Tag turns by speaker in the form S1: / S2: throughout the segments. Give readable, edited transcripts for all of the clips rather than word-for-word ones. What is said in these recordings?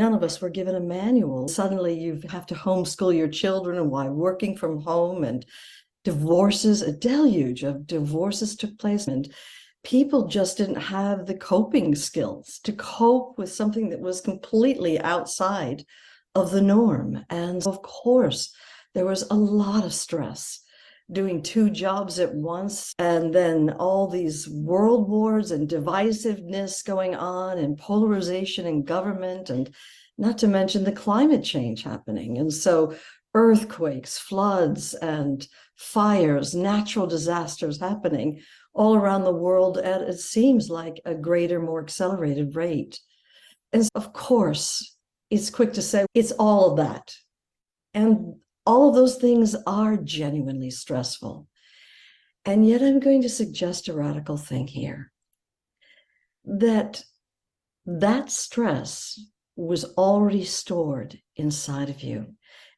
S1: None of us were given a manual. Suddenly you have to homeschool your children while working from home, and divorces, a deluge of divorces took place, and people just didn't have the coping skills to cope with something that was completely outside of the norm. And of course, there was a lot of stress doing two jobs at once, and then all these world wars and divisiveness going on, and polarization in government, and not to mention the climate change happening. And so earthquakes, floods, and fires, natural disasters happening all around the world at, it seems like, a greater, more accelerated rate. And of course, it's quick to say it's all of that. And all of those things are genuinely stressful. And yet I'm going to suggest a radical thing here, that stress was already stored inside of you.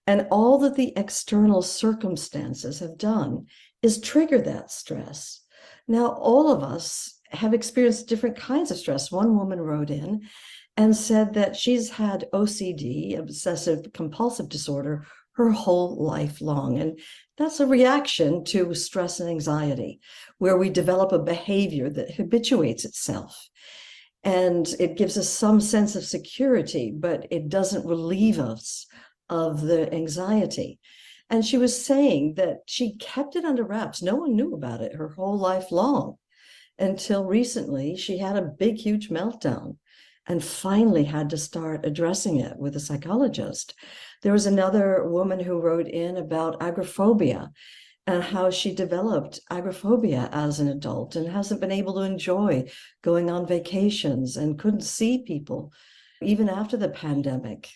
S1: And all that the external circumstances have done is trigger that stress. Now, all of us have experienced different kinds of stress. One woman wrote in and said that she's had OCD, obsessive compulsive disorder, her whole life long. And that's a reaction to stress and anxiety, where we develop a behavior that habituates itself. And it gives us some sense of security, but it doesn't relieve us of the anxiety. And she was saying that she kept it under wraps. No one knew about it her whole life long, until recently she had a big, huge meltdown and finally had to start addressing it with a psychologist. There was another woman who wrote in about agoraphobia and how she developed agoraphobia as an adult and hasn't been able to enjoy going on vacations and couldn't see people even after the pandemic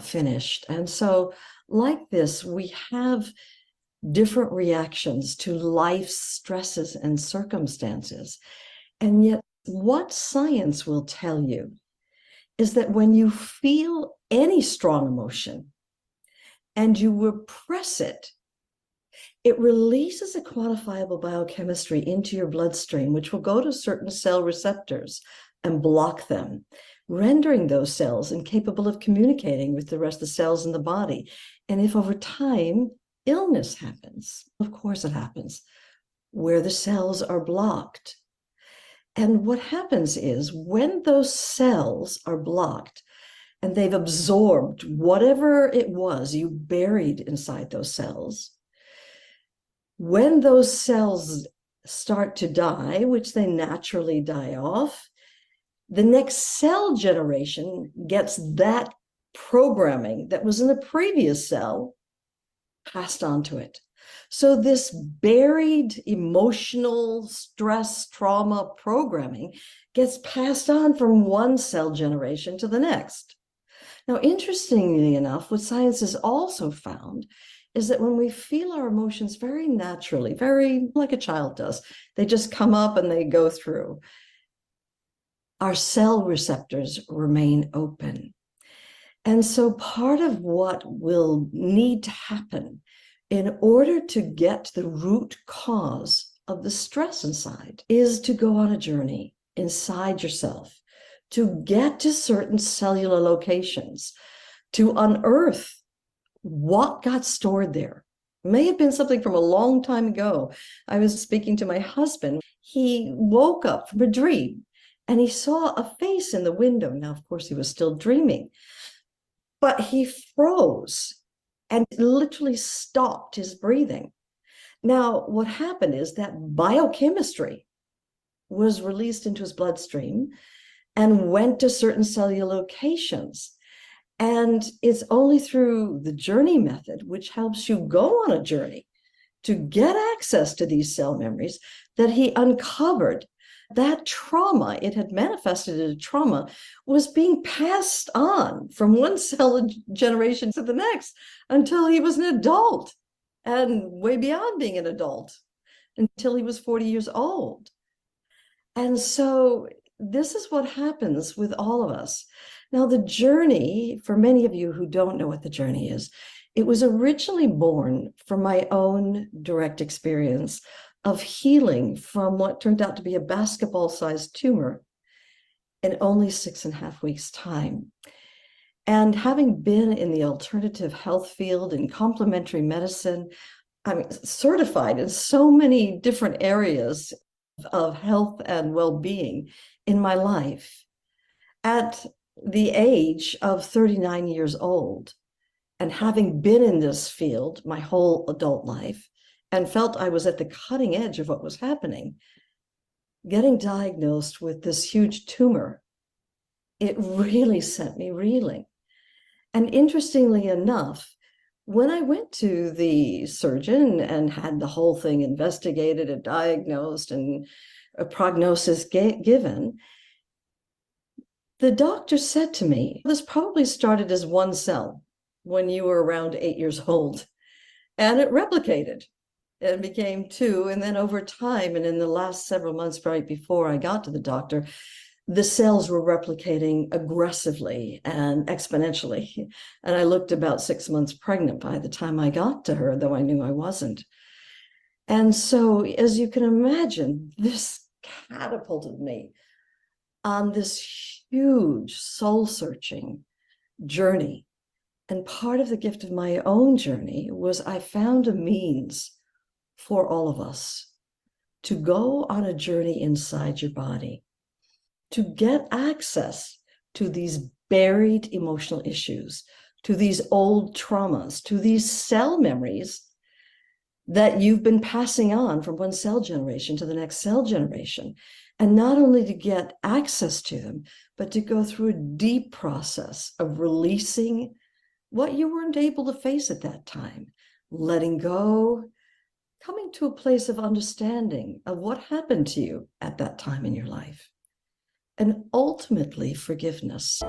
S1: finished. And so, like this, we have different reactions to life's stresses and circumstances. And yet, what science will tell you is that when you feel any strong emotion and you repress it, it releases a quantifiable biochemistry into your bloodstream, which will go to certain cell receptors and block them, rendering those cells incapable of communicating with the rest of the cells in the body. And if over time illness happens, of course it happens, where the cells are blocked. And what happens is when those cells are blocked and they've absorbed whatever it was you buried inside those cells, when those cells start to die, which they naturally die off, the next cell generation gets that programming that was in the previous cell passed on to it. So this buried emotional stress, trauma programming gets passed on from one cell generation to the next. Now, interestingly enough, what science has also found is that when we feel our emotions very naturally, very like a child does, they just come up and they go through, our cell receptors remain open. And so part of what will need to happen in order to get to the root cause of the stress inside is to go on a journey inside yourself, to get to certain cellular locations, to unearth what got stored there. It may have been something from a long time ago. I was speaking to my husband. He woke up from a dream and he saw a face in the window. Now, of course, he was still dreaming, but he froze and literally stopped his breathing. Now, what happened is that biochemistry was released into his bloodstream and went to certain cellular locations. And it's only through the journey method, which helps you go on a journey to get access to these cell memories, that he uncovered that trauma, it had manifested as a trauma, was being passed on from one cell generation to the next until he was an adult, and way beyond being an adult, until he was 40 years old. And so this is what happens with all of us. Now, the journey, for many of you who don't know what the journey is, it was originally born from my own direct experience of healing from what turned out to be a basketball-sized tumor in only 6.5 weeks' time. And having been in the alternative health field in complementary medicine, I'm certified in so many different areas of health and well-being in my life. At the age of 39 years old, and having been in this field my whole adult life and felt I was at the cutting edge of what was happening, getting diagnosed with this huge tumor, it really sent me reeling. And interestingly enough, when I went to the surgeon and had the whole thing investigated and diagnosed and a prognosis given, the doctor said to me, this probably started as one cell when you were around 8 years old, and it replicated and became two. And then over time, and in the last several months right before I got to the doctor, the cells were replicating aggressively and exponentially. And I looked about 6 months pregnant by the time I got to her, though I knew I wasn't. And so, as you can imagine, this catapulted me on this huge soul searching journey. And part of the gift of my own journey was I found a means for all of us to go on a journey inside your body, to get access to these buried emotional issues, to these old traumas, to these cell memories that you've been passing on from one cell generation to the next cell generation. And not only to get access to them, but to go through a deep process of releasing what you weren't able to face at that time, letting go, coming to a place of understanding of what happened to you at that time in your life, and ultimately forgiveness.